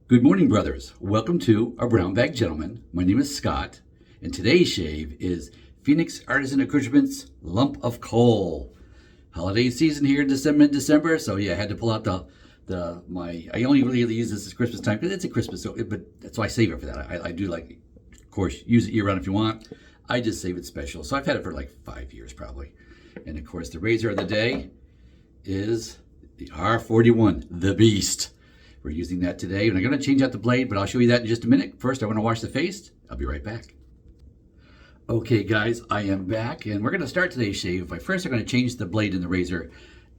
Good morning, brothers. Welcome to A Brown Bag Gentleman. My name is Scott, and today's shave is Phoenix Artisan Accoutrements Lump of Coal. Holiday season here in December, so yeah, I had to pull out I only really use this at Christmas time because it's a Christmas, but that's why I save it for that. I do like, of course, use it year round if you want. I just save it special, so I've had it for like 5 years probably. And of course, the razor of the day is the R41, the Beast. We're using that today, and I'm going to change out the blade, but I'll show you that in just a minute. First, I want to wash the face. I'll be right back. Okay, guys, I am back, and we're going to start today's shave by first I'm going to change the blade in the razor.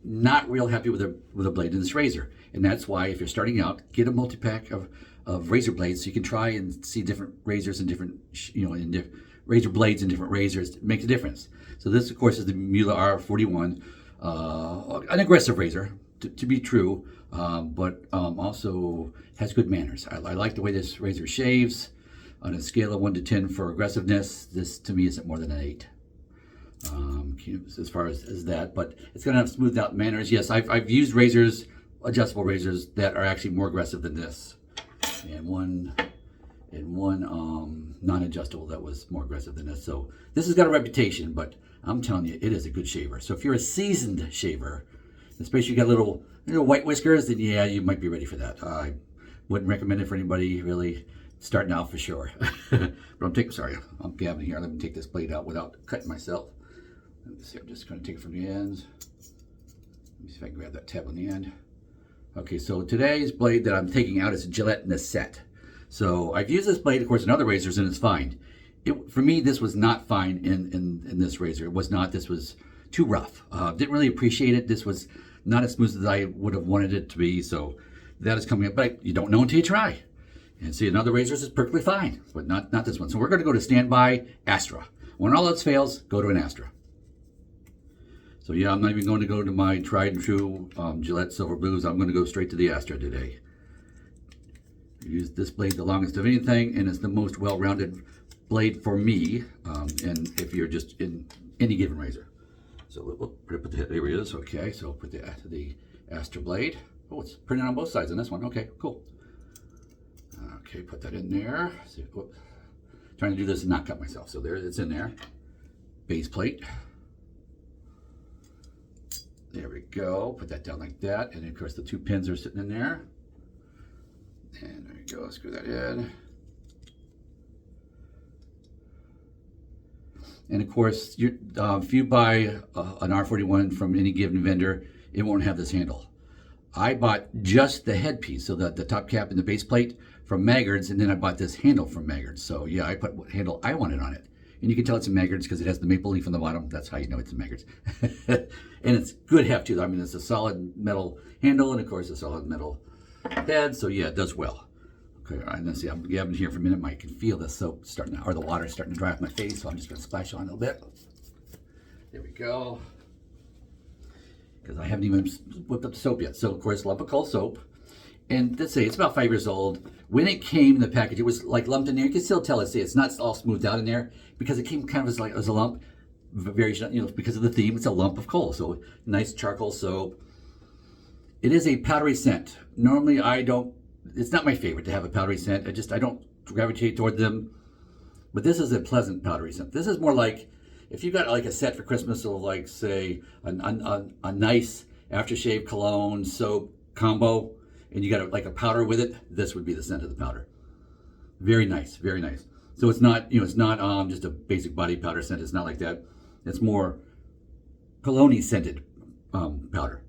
Not real happy with a blade in this razor, and that's why if you're starting out, get a multi-pack of razor blades so you can try and see different razors and different, razor blades and different razors. It makes a difference. So this, of course, is the Mercur R41, an aggressive razor, to be true, but also has good manners. I like the way this razor shaves. On a scale of 1 to 10 for aggressiveness, this to me isn't more than an 8. As far as that, but it's going to have smoothed out manners. Yes, I've used razors, adjustable razors, that are actually more aggressive than this, and one non-adjustable that was more aggressive than this. So this has got a reputation, but I'm telling you, it is a good shaver. So if you're a seasoned shaver, especially you got little white whiskers, then yeah, you might be ready for that. I wouldn't recommend it for anybody really starting out for sure. But I'm gabbing here. Let me take this blade out without cutting myself. Let me see, I'm just going to take it from the ends. Let me see if I can grab that tab on the end. Okay, so today's blade that I'm taking out is a Gillette Set. So I've used this blade, of course, in other razors, and it's fine. For me, this was not fine in this razor. It was not. This was too rough. Didn't really appreciate it. This was not as smooth as I would have wanted it to be. So that is coming up, but you don't know until you try. And see, in other razors, it's perfectly fine, but not this one. So we're going to go to standby Astra. When all else fails, go to an Astra. So yeah, I'm not even going to go to my tried and true Gillette Silver Blues. I'm going to go straight to the Astra today. Use this blade the longest of anything, and it's the most well-rounded blade for me, and if you're just in any given razor. So there it is. Okay, so put the Astra blade. Oh, it's printed on both sides on this one. Okay, cool. Okay, put that in there. See, trying to do this and not cut myself. So there, it's in there. Base plate. There we go. Put that down like that. And of course the 2 pins are sitting in there. And there you go. Screw that in. And of course, if you buy an R41 from any given vendor, it won't have this handle. I bought just the headpiece, so the top cap and the base plate from Maggard's, and then I bought this handle from Maggard's. So yeah, I put what handle I wanted on it. And you can tell it's a Maggard's because it has the maple leaf on the bottom. That's how you know it's a Maggard's. And it's good heft too. I mean, it's a solid metal handle, and of course a solid metal head. So yeah, it does well. Okay, and let's see, I'm gabbing here for a minute. I can feel the soap starting to, or the water starting to dry off my face. So I'm just going to splash on a little bit. There we go. Because I haven't even whipped up the soap yet. So of course, lump of coal soap. And let's say it's about 5 years old. When it came in the package, it was like lumped in there. You can still tell it's not all smoothed out in there because it came kind of as a lump. Very, because of the theme, it's a lump of coal. So nice charcoal soap. It is a powdery scent. Normally, it's not my favorite to have a powdery scent. I don't gravitate toward them. But this is a pleasant powdery scent. This is more like if you got like a set for Christmas of like, say, a nice aftershave cologne soap combo, and you got like a powder with it, this would be the scent of the powder. Very nice, very nice. So it's not, it's not just a basic body powder scent. It's not like that. It's more cologne scented powder.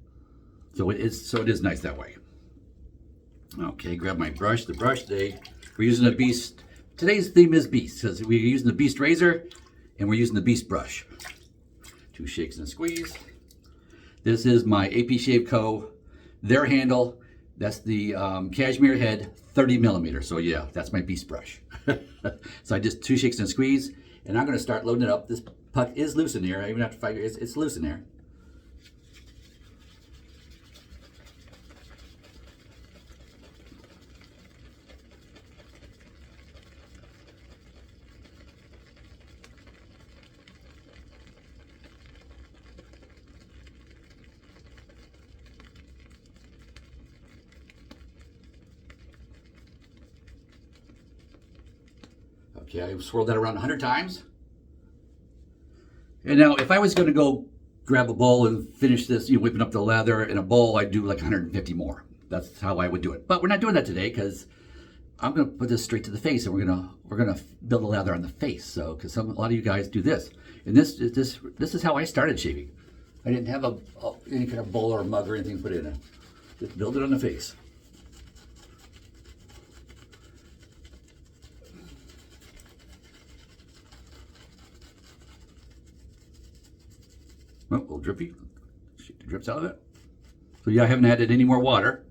So it is nice that way. Okay, grab my brush. The brush today, we're using a Beast. Today's theme is Beast because we're using the Beast razor and we're using the Beast brush. 2 shakes and a squeeze. This is my AP Shave Co. Their handle. That's the cashmere head, 30 millimeter. So yeah, that's my Beast brush. So I just 2 shakes and a squeeze, and I'm going to start loading it up. This puck is loose in there. Even after 5 years, it's loose in there. Okay, I swirled that around 100 times. And now if I was going to go grab a bowl and finish this, whipping up the lather in a bowl, I'd do like 150 more. That's how I would do it. But we're not doing that today because I'm going to put this straight to the face, and we're gonna build a lather on the face. So because a lot of you guys do this, and this is how I started shaving. I didn't have any kind of bowl or mug or anything to put in it. Just build it on the face. Oh, a little drippy. Shake the drips out of it. So yeah, I haven't added any more water.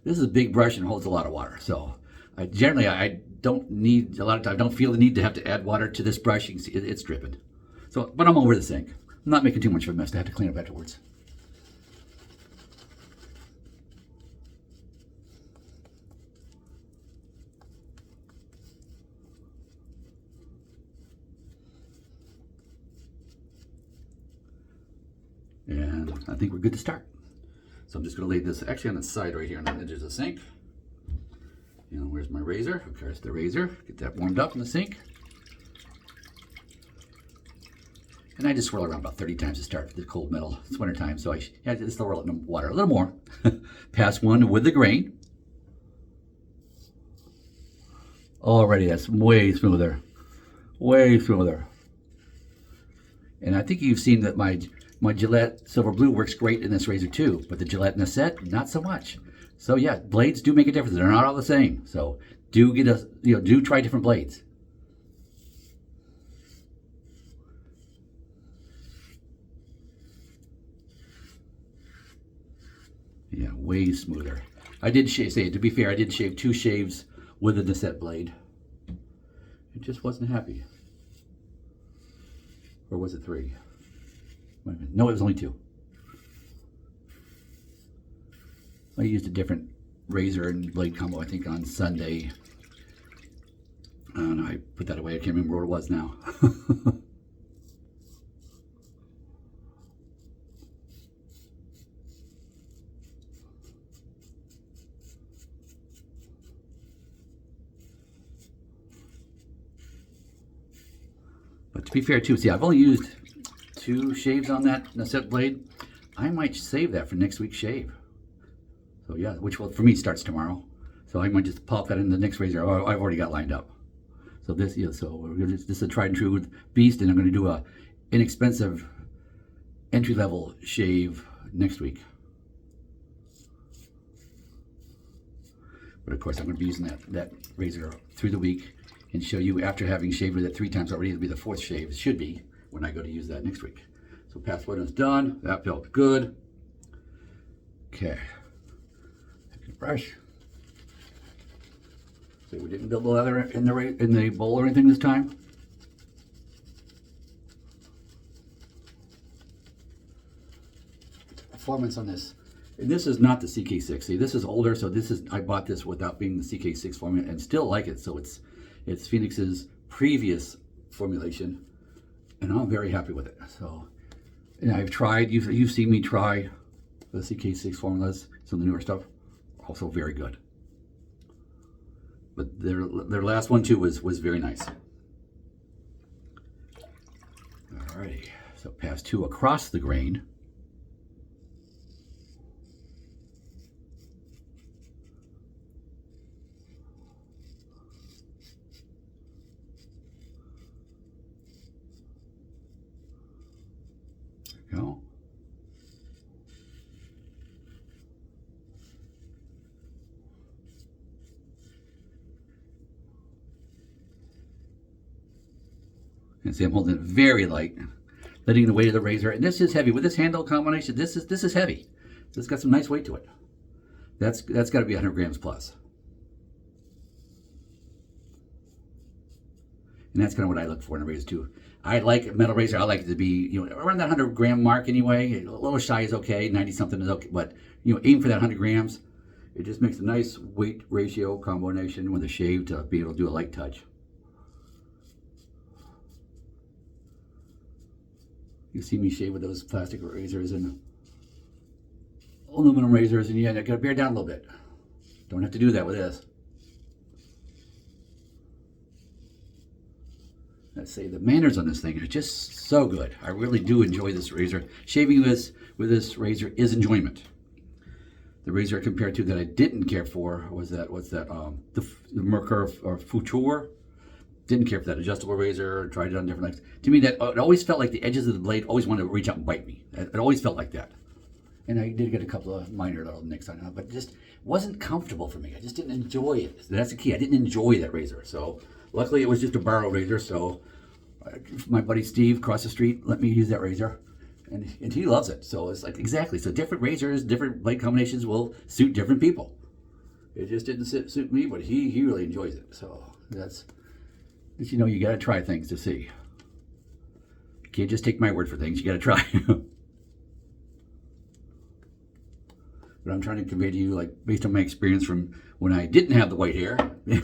This is a big brush and holds a lot of water. So I don't need, a lot of times, I don't feel the need to have to add water to this brush. You can see it's dripping. So, but I'm over the sink. I'm not making too much of a mess to have to clean up afterwards. And I think we're good to start. So I'm just going to lay this actually on the side right here on the edge of the sink. Where's my razor? Okay, there's the razor. Get that warmed up in the sink. And I just swirl around about 30 times to start the cold metal. It's winter time, so I just swirl it in water a little more. Pass one with the grain. Already, that's way smoother. Way smoother. And I think you've seen that my Gillette Silver Blue works great in this razor too, but the Gillette Nasset, not so much. So yeah, blades do make a difference. They're not all the same. So do try different blades. Yeah, way smoother. I did to be fair, I did shave 2 shaves with a Nasset blade. It just wasn't happy. Or was it 3? Wait a minute. No, it was only 2. I used a different razor and blade combo, I think, on Sunday. And I put that away. I can't remember what it was now. But to be fair, too, see, I've only used 2 shaves on that Nasset blade. I might save that for next week's shave. So yeah, which will, for me, starts tomorrow. So I might just pop that in the next razor I've already got lined up. So this, this is a tried and true beast, and I'm going to do a inexpensive entry-level shave next week. But of course, I'm going to be using that razor through the week and show you after having shaved with it 3 times already. It'll be the 4th shave. It should be when I go to use that next week. So pass 1 is done. That felt good. Okay. Brush. So we didn't build the leather in the bowl or anything this time. Performance on this, and this is not the CK6. See, this is older, so I bought this without being the CK6 formula, and still like it. So it's Phoenix's previous formulation, and I'm very happy with it. So, and I've tried. You've seen me try the CK6 formulas, some of the newer stuff. Also very good. But their last one too was very nice. Alrighty, so pass 2 across the grain. There we go. And see, I'm holding it very light, letting the weight of the razor. And this is heavy. With this handle combination, this is heavy. This got some nice weight to it. That's got to be 100 grams plus. And that's kind of what I look for in a razor too. I like a metal razor. I like it to be around that 100 gram mark anyway. A little shy is okay. 90 something is okay. But aim for that 100 grams. It just makes a nice weight ratio combination with a shave to be able to do a light touch. You see me shave with those plastic razors and aluminum razors, and I gotta bear down a little bit. Don't have to do that with this. let's say the manners on this thing are just so good. I really do enjoy this razor. Shaving with this razor is enjoyment. The razor compared to that I didn't care for was that, the Mercur R41. Didn't care for that adjustable razor, tried it on different lengths. To me, that it always felt like the edges of the blade always wanted to reach out and bite me. It always felt like that. And I did get a couple of minor little nicks on it, but it just wasn't comfortable for me. I just didn't enjoy it. That's the key. I didn't enjoy that razor. So luckily it was just a borrowed razor. So my buddy Steve across the street let me use that razor. And he loves it. So it's like, exactly. So different razors, different blade combinations will suit different people. It just didn't suit me, but he really enjoys it. So that's, you know, you got to try things to see. You can't just take my word for things. You got to try. But I'm trying to convey to you, like, based on my experience from when I didn't have the white hair,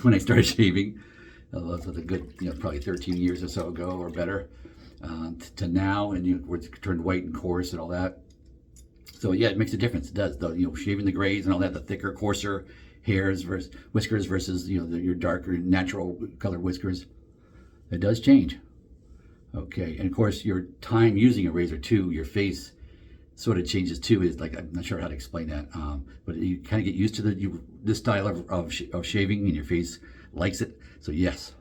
when I started shaving, that's a good, you know, probably 13 years or so ago or better, to now, and you know, it turned white and coarse and all that. So yeah, it makes a difference. It does. You know, shaving the grays and all that, the thicker, coarser hairs versus whiskers versus, you know, your darker, natural color whiskers. It does change. Okay, and of course, your time using a razor too, your face sort of changes too. Is like, I'm not sure how to explain that, but you kind of get used to this style of shaving, and your face likes it. So yes.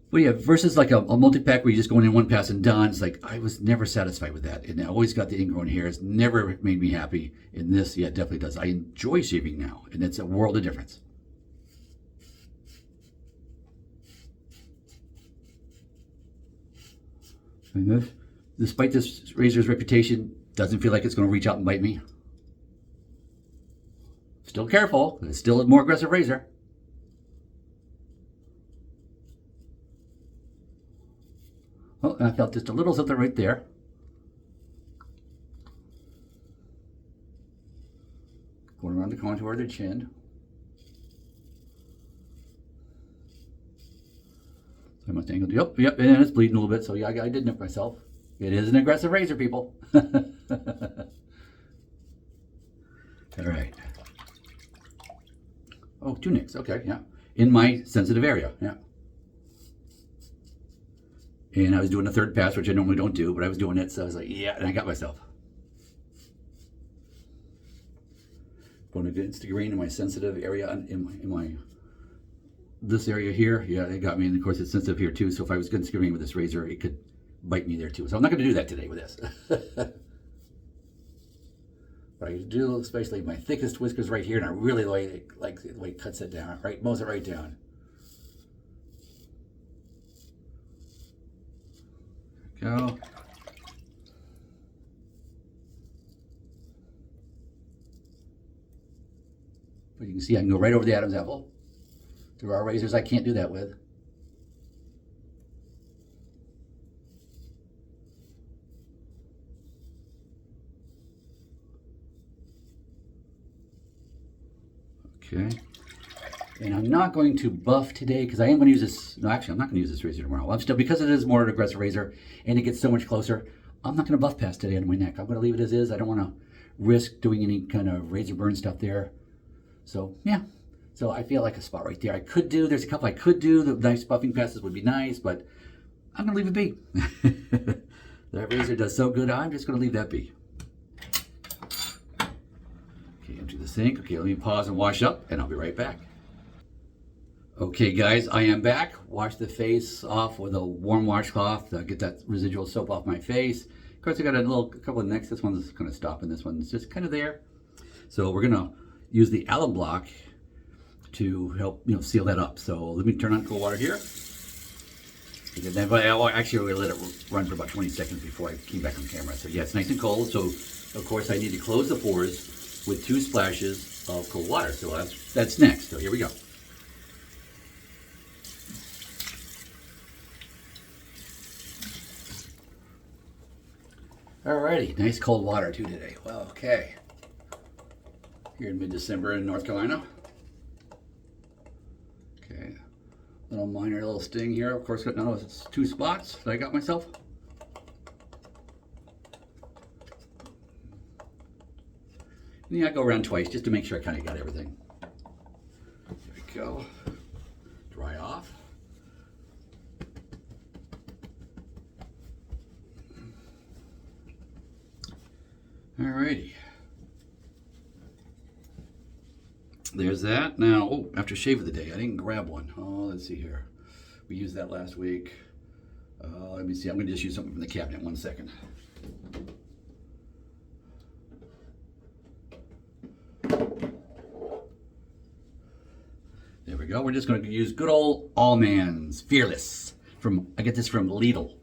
But yeah, versus like a multi-pack where you're just going in one pass and done. It's like, I was never satisfied with that, and I always got the ingrown hairs. Never made me happy. In this, yeah, it definitely does. I enjoy shaving now, and it's a world of difference. And this, despite this razor's reputation, doesn't feel like it's going to reach out and bite me. Still careful. It's still a more aggressive razor. Oh, and I felt just a little something right there. Going around the contour of the chin. I must angle. Yep, and it's bleeding a little bit. So yeah, I did nip myself. It is an aggressive razor, people. All right. Oh, 2 nicks. Okay, yeah. In my sensitive area, yeah. And I was doing a third pass, which I normally don't do, but I was doing it, so I was like, yeah, and I got myself. Going against the grain in my sensitive area, in my this area here, yeah, it got me, and of course it's sensitive here too, so if I was against the grain with this razor, it could bite me there too. So I'm not going to do that today with this. But I do, especially my thickest whiskers right here, and I really like the way it cuts it down, right, mows it right down. Go. But you can see I can go right over the Adam's apple. There are razors I can't do that with. Okay. And I'm not going to buff today because I am going to use this. No, actually, I'm not going to use this razor tomorrow. I'm still, because it is more an aggressive razor and it gets so much closer, I'm not going to buff pass today on my neck. I'm going to leave it as is. I don't want to risk doing any kind of razor burn stuff there. So, yeah. So I feel like a spot right there. I could do, there's a couple I could do. The nice buffing passes would be nice, but I'm going to leave it be. That razor does so good, I'm just going to leave that be. Okay, empty the sink. Okay, let me pause and wash up, and I'll be right back. Okay, guys, I am back. Wash the face off with a warm washcloth to get that residual soap off my face. Of course, I got a couple of necks. This one's kind of stopping. This one's just kind of there. So we're going to use the alum block to help, seal that up. So let me turn on cold water here. And then, but I actually let it run for about 20 seconds before I came back on camera. So yeah, it's nice and cold. So of course I need to close the pores with 2 splashes of cold water. So that's next. So here we go. Alrighty, nice cold water too today. Well, okay. Here in mid-December in North Carolina. Okay, little sting here. Of course, no, it's 2 spots that I got myself. And yeah, I go around twice just to make sure I kind of got everything. There we go. Dry off. Alrighty. There's that. Now, oh, after shave of the day. I didn't grab one. Oh, let's see here. We used that last week. Let me see. I'm going to just use something from the cabinet. 1 second. There we go. We're just going to use good old AllMan's Fearless. I get this from Lidl.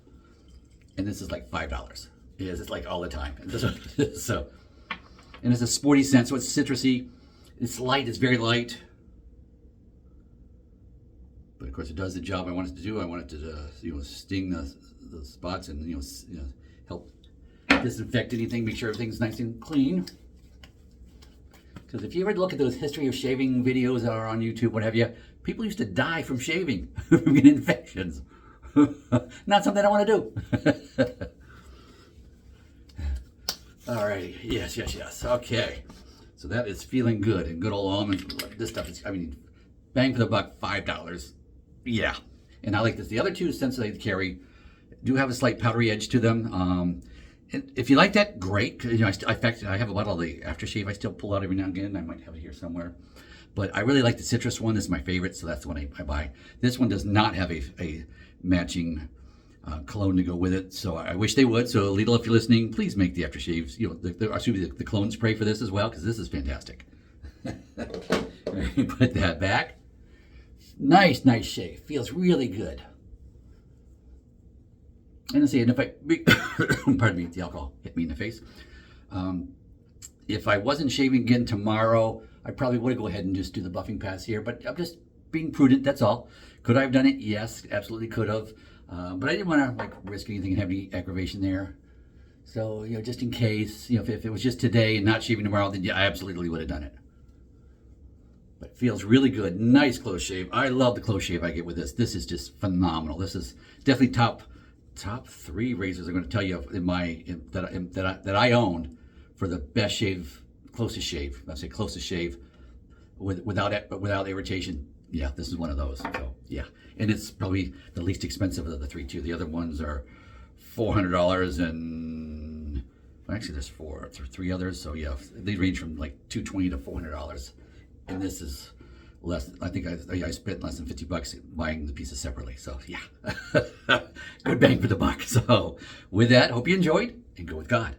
And this is like $5. Yes, it's like all the time. So, and it's a sporty scent, so it's citrusy. It's light. It's very light. But of course, it does the job I want it to do. I want it to, sting the spots and help disinfect anything. Make sure everything's nice and clean. Because if you ever look at those history of shaving videos that are on YouTube, what have you, people used to die from shaving, from getting infections. Not something I want to do. Alrighty, yes. Okay, so that is feeling good and good old almonds. This stuff is, bang for the buck, $5. Yeah, and I like this. The other two scents that I carry do have a slight powdery edge to them. And if you like that, great. In fact, I have a bottle of the aftershave I still pull out every now and again. I might have it here somewhere. But I really like the citrus one. This is my favorite, so that's the one I buy. This one does not have a matching cologne to go with it, so I wish they would. So Lidl, if you're listening, please make the aftershaves. The cologne spray for this as well, because this is fantastic. Put that back. Nice shave. Feels really good. And let's see, and if pardon me, the alcohol hit me in the face. If I wasn't shaving again tomorrow, I probably would go ahead and just do the buffing pass here, but I'm just being prudent, that's all. Could I have done it? Yes, absolutely could have. But I didn't want to risk anything and have any aggravation there. So, just in case, if it was just today and not shaving tomorrow, then yeah, I absolutely would have done it. But it feels really good. Nice close shave. I love the close shave I get with this. This is just phenomenal. This is definitely top 3 razors I'm going to tell you that I own for the best shave, closest shave. I say closest shave without irritation. Yeah, this is one of those. So yeah, and it's probably the least expensive of the 3 too. The other ones are $400, and actually there's 3 others. So yeah, they range from like $220 to $400, and this is less. I think I spent less than $50 buying the pieces separately. So yeah, good bang for the buck. So with that, hope you enjoyed and go with God.